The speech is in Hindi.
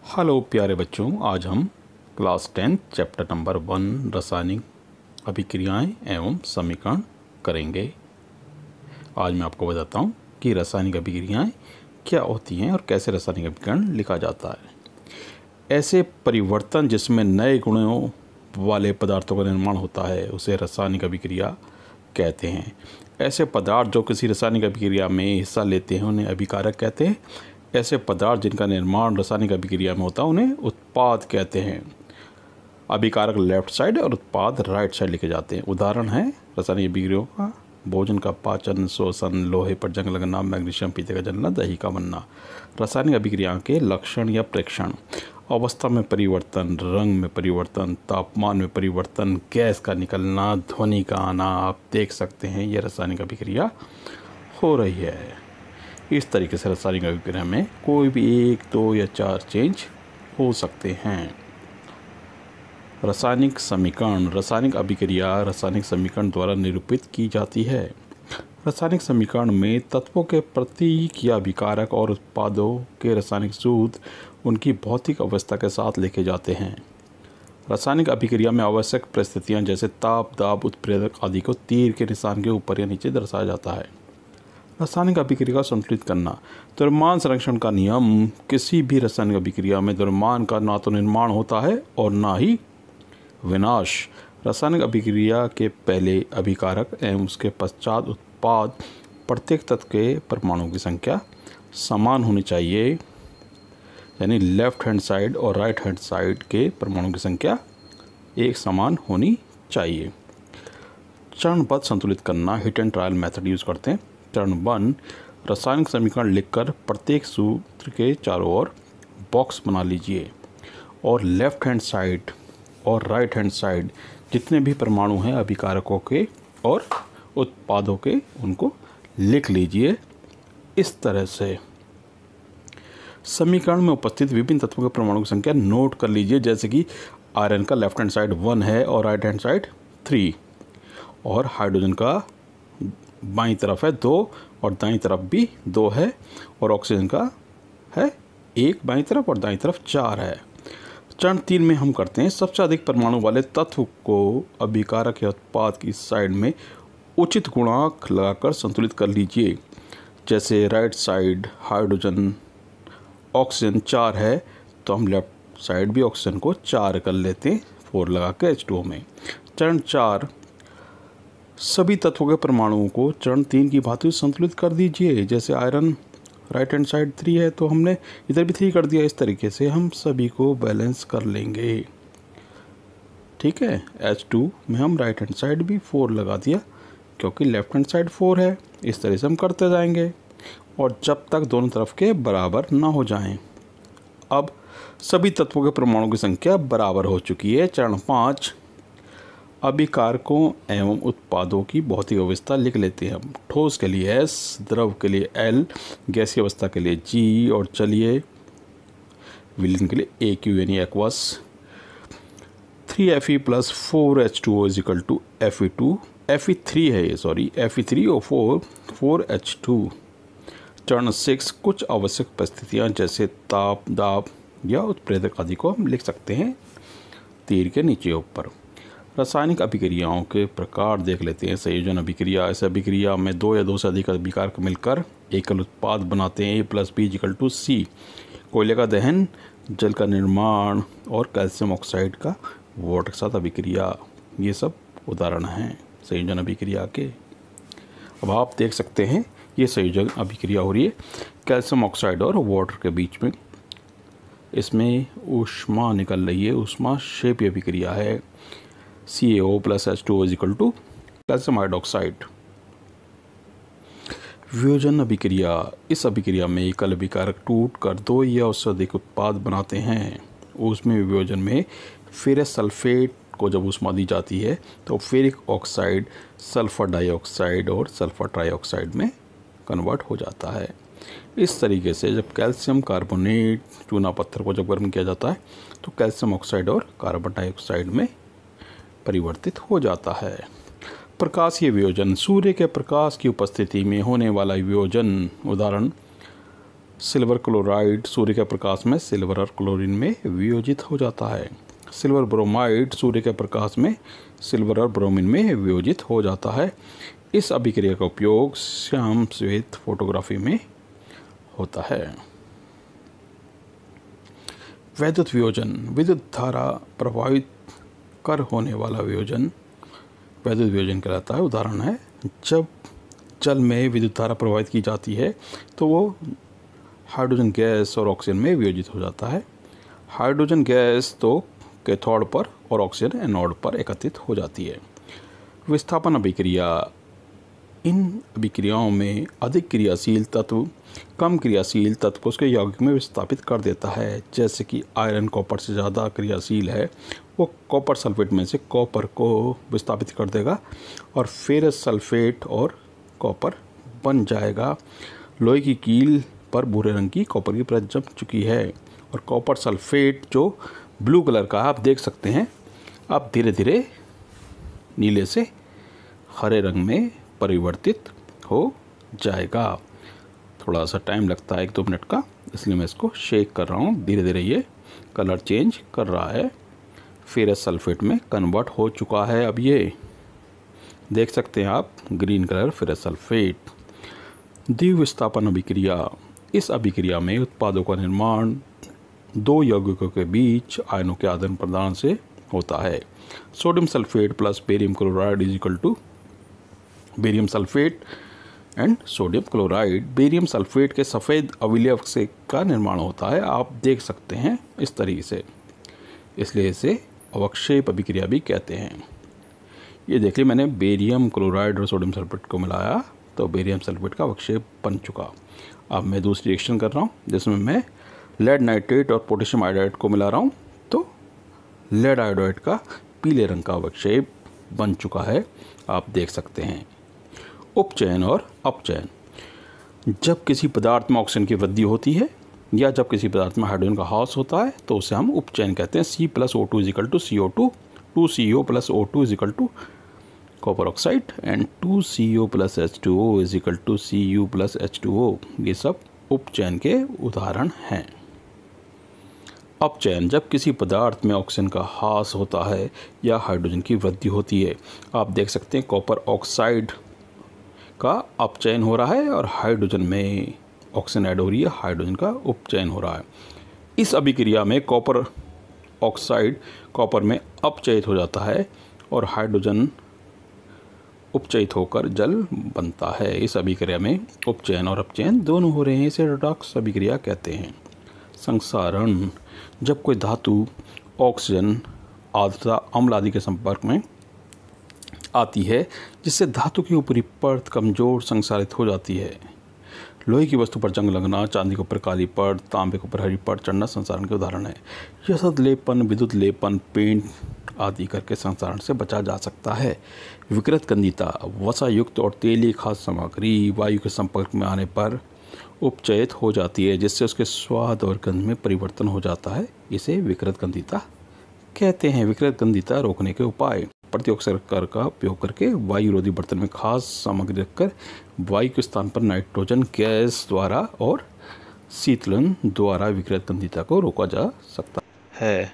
हेलो प्यारे बच्चों, आज हम क्लास 10 चैप्टर नंबर 1 रासायनिक अभिक्रियाएं एवं समीकरण करेंगे। आज मैं आपको बताता हूं कि रासायनिक अभिक्रियाएं क्या होती हैं और कैसे रासायनिक अभिकरण लिखा जाता है। ऐसे परिवर्तन जिसमें नए गुणों वाले पदार्थों का निर्माण होता है उसे रासायनिक अभिक्रिया कहते हैं। ऐसे पदार्थ जो किसी रासायनिक अभिक्रिया में हिस्सा लेते हैं उन्हें अभिकारक कहते हैं। ऐसे पदार्थ जिनका निर्माण रासायनिक अभिक्रिया में होता है उन्हें उत्पाद कहते हैं। अभिकारक लेफ्ट साइड और उत्पाद राइट साइड लिखे जाते हैं। उदाहरण है रासायनिक अभिक्रियाओं का: भोजन का पाचन, शोषण, लोहे पर जंग लगना, मैग्नीशियम पीते का जलना, दही का बनना। रासायनिक अभिक्रिया के लक्षण या प्रेक्षण: अवस्था में परिवर्तन, रंग में परिवर्तन, तापमान में परिवर्तन, गैस का निकलना, ध्वनि का आना। आप देख सकते हैं ये रासायनिक अभिक्रिया हो रही है। इस तरीके से रासायनिक अभिक्रिया में कोई भी 1, 2 या 4 चेंज हो सकते हैं। रासायनिक समीकरण: रासायनिक अभिक्रिया रासायनिक समीकरण द्वारा निरूपित की जाती है। रासायनिक समीकरण में तत्वों के प्रतीक या अभिकारक और उत्पादों के रासायनिक सूत्र उनकी भौतिक अवस्था के साथ लिखे जाते हैं। रासायनिक अभिक्रिया में आवश्यक परिस्थितियां जैसे ताप, दाब, उत्प्रेरक आदि को तीर के निशान के ऊपर या नीचे दर्शाया जाता है। रासायनिक अभिक्रिया का संतुलित करना: द्रव्यमान संरक्षण का नियम: किसी भी रासायनिक अभिक्रिया में द्रव्यमान का ना तो निर्माण होता है और ना ही विनाश। रासायनिक अभिक्रिया के पहले अभिकारक एवं उसके पश्चात उत्पाद प्रत्येक तत्व के परमाणुओं की संख्या समान होनी चाहिए, यानी लेफ्ट हैंड साइड और राइट हैंड साइड के परमाणुओं की संख्या एक समान होनी चाहिए। चरणबद्ध संतुलित करना: hit and trial method use करते हैं। चरण 1: रासायनिक समीकरण लिखकर प्रत्येक सूत्र के चारों ओर बॉक्स बना लीजिए और लेफ्ट हैंड साइड और राइट हैंड साइड जितने भी परमाणु हैं अभिकारकों के और उत्पादों के उनको लिख लीजिए। इस तरह से समीकरण में उपस्थित विभिन्न तत्वों के परमाणु की संख्या नोट कर लीजिए, जैसे कि आयरन का लेफ्ट हैंड साइड 1 है और राइट हैंड साइड 3, और हाइड्रोजन का बाईं तरफ है 2 और दाईं तरफ भी 2 है, और ऑक्सीजन का है 1 बाईं तरफ और दाईं तरफ 4 है। चरण 3 में हम करते हैं सबसे अधिक परमाणु वाले तत्व को अभिकारक या उत्पाद की साइड में उचित गुणांक लगाकर संतुलित कर लीजिए। जैसे राइट साइड हाइड्रोजन ऑक्सीजन 4 है तो हम लेफ्ट साइड भी ऑक्सीजन को 4 कर लेते हैं 4 लगा के H2O में। चरण 4: सभी तत्वों के परमाणुओं को चरण 3 की भांति संतुलित कर दीजिए। जैसे आयरन राइट हैंड साइड 3 है तो हमने इधर भी 3 कर दिया। इस तरीके से हम सभी को बैलेंस कर लेंगे। ठीक है, H2 में हम राइट हैंड साइड भी 4 लगा दिया क्योंकि लेफ्ट हैंड साइड 4 है। इस तरह से हम करते जाएंगे और जब तक दोनों तरफ के बराबर ना हो जाएं। अब सभी तत्वों के परमाणु की संख्या बराबर हो चुकी है। चरण 5: अभिकारकों एवं उत्पादों की भौतिक अवस्था लिख लेते हैं हम। ठोस के लिए S, द्रव के लिए L, गैसीय अवस्था के लिए G, और चलिए विलीन के लिए AQ यानी aqueous. 3Fe + 4H2O = Fe2, Fe3 है ये, सॉरी Fe3O4 4H2। चरण 6: कुछ आवश्यक परिस्थितियाँ जैसे ताप, दाब या उत्प्रेरक आदि को हम लिख सकते हैं तीर के नीचे ऊपर। रासायनिक अभिक्रियाओं के प्रकार देख लेते हैं। संयोजन अभिक्रिया: इस अभिक्रिया में 2 या 2 से अधिक अभिकारक मिलकर एकल उत्पाद बनाते हैं। A + B = C। कोयले का दहन, जल का निर्माण और कैल्शियम ऑक्साइड का वाटर के साथ अभिक्रिया, ये सब उदाहरण हैं संयोजन अभिक्रिया के। अब आप देख सकते हैं ये संयोजन अभिक्रिया हो रही है कैल्शियम ऑक्साइड और वाटर के बीच में। इसमें ऊष्मा निकल रही है, ऊष्मा क्षेपीय अभिक्रिया है। CaO + H2O = calcium hydroxide. वियोजन अभिक्रिया: इस अभिक्रिया में एकल अभिकारक टूट कर 2 या उससे अधिक उत्पाद बनाते हैं। उसमें वियोजन में फेरस सल्फेट को जब ऊष्मा दी जाती है तो फेरिक ऑक्साइड सल्फर डाइऑक्साइड और सल्फर ट्राइऑक्साइड में कन्वर्ट हो जाता है। इस तरीके से जब कैल्शियम कार्बोनेट चूना पत्थर को जब गर्म किया जाता है तो कैल्शियम ऑक्साइड और कार्बन डाइऑक्साइड में परिवर्तित हो जाता है। प्रकाशीय वियोजन: सूर्य के प्रकाश की उपस्थिति में होने वाला वियोजन। उदाहरण सिल्वर क्लोराइड सूर्य के प्रकाश में सिल्वर और क्लोरीन में वियोजित हो जाता है। सिल्वर ब्रोमाइड सूर्य के प्रकाश में सिल्वर और ब्रोमीन में वियोजित हो जाता है। इस अभिक्रिया का उपयोग श्याम श्वेत फोटोग्राफी में होता है। वैद्युत वियोजन, विद्युत धारा प्रभावित कर होने वाला वियोजन वैद्युत वियोजन कहलाता है। उदाहरण है, जब जल में विद्युत धारा प्रभावित की जाती है तो वो हाइड्रोजन गैस और ऑक्सीजन में वियोजित हो जाता है। हाइड्रोजन गैस तो कैथोड पर और ऑक्सीजन एनोड पर एकत्रित हो जाती है। विस्थापन अभिक्रिया, इन अभिक्रियाओं में अधिक क्रियाशील तत्व कम क्रियाशील तत्व को उसके यौगिक में विस्थापित कर देता है। जैसे कि आयरन कॉपर से ज़्यादा क्रियाशील है, वो कॉपर सल्फेट में से कॉपर को विस्थापित कर देगा और फेरस सल्फेट और कॉपर बन जाएगा। लोहे की कील पर भूरे रंग की कॉपर की परत जम चुकी है और कॉपर सल्फेट जो ब्लू कलर का आप देख सकते हैं, अब धीरे धीरे नीले से हरे रंग में परिवर्तित हो जाएगा। थोड़ा सा टाइम लगता है 1-2 मिनट का, इसलिए मैं इसको शेक कर रहा हूँ। धीरे धीरे ये कलर चेंज कर रहा है, फेरस सल्फेट में कन्वर्ट हो चुका है। अब ये देख सकते हैं आप, ग्रीन कलर फेरस सल्फेट। द्विविस्थापन अभिक्रिया, इस अभिक्रिया में उत्पादों का निर्माण दो यौगिकों के बीच आयनों के आदान प्रदान से होता है। Sodium sulphate plus barium chloride is equal to barium sulphate and sodium chloride. Barium sulphate के सफ़ेद अवयव से का निर्माण होता है, आप देख सकते हैं इस तरीके से, इसलिए इसे अवक्षेप अभिक्रिया भी कहते हैं। ये देखिए, मैंने बेरियम क्लोराइड और सोडियम सल्फेट को मिलाया तो बेरियम सल्फेट का अवक्षेप बन चुका। अब मैं दूसरी रिएक्शन कर रहा हूँ जिसमें मैं लेड नाइट्रेट और पोटेशियम आयोडाइड को मिला रहा हूँ, तो लेड आयोडाइड का पीले रंग का अवक्षेप बन चुका है, आप देख सकते हैं। उपचयन और अपचयन, जब किसी पदार्थ में ऑक्सीजन की वृद्धि होती है या जब किसी पदार्थ में हाइड्रोजन का ह्रास होता है तो उसे हम उपचयन कहते हैं। C+O2 is equal to CO2, 2CO + O2 is equal to copper oxide and 2CO + H2O is equal to Cu + H2O। ये सब उपचयन के उदाहरण हैं। अपचयन, जब किसी पदार्थ में ऑक्सीजन का ह्रास होता है या हाइड्रोजन की वृद्धि होती है। आप देख सकते हैं कॉपर ऑक्साइड का अपचयन हो रहा है और हाइड्रोजन में ऑक्सीजन ऐड हो रही है, हाइड्रोजन का उपचयन हो रहा है। इस अभिक्रिया में कॉपर ऑक्साइड कॉपर में अपचयित हो जाता है और हाइड्रोजन उपचयित होकर जल बनता है। इस अभिक्रिया में उपचयन और अपचयन दोनों हो रहे हैं, इसे रेडॉक्स अभिक्रिया कहते हैं। संसारण, जब कोई धातु ऑक्सीजन, आर्द्रता, अम्ल आदि के संपर्क में आती है जिससे धातु की ऊपरी परत कमज़ोर संसारित हो जाती है। लोहे की वस्तु पर जंग लगना, चांदी के ऊपर काली परत, तांबे के ऊपर हरी परत चढ़ना संसारण के उदाहरण है। यसद लेपन, विद्युत लेपन, पेंट आदि करके संसारण से बचा जा सकता है। विकृत कंदिता, वसायुक्त और तेलीय खाद्य सामग्री वायु के संपर्क में आने पर उपचयित हो जाती है जिससे उसके स्वाद और गंध में परिवर्तन हो जाता है, इसे विकृत कंदिता कहते हैं। विकृत कंदिता रोकने के उपाय, प्रत्योक शर्करा का उपयोग करके वायुरोधी बर्तन में खास सामग्री रखकर वायु के स्थान पर नाइट्रोजन गैस द्वारा और शीतलन द्वारा विकृत कंदिता को रोका जा सकता है।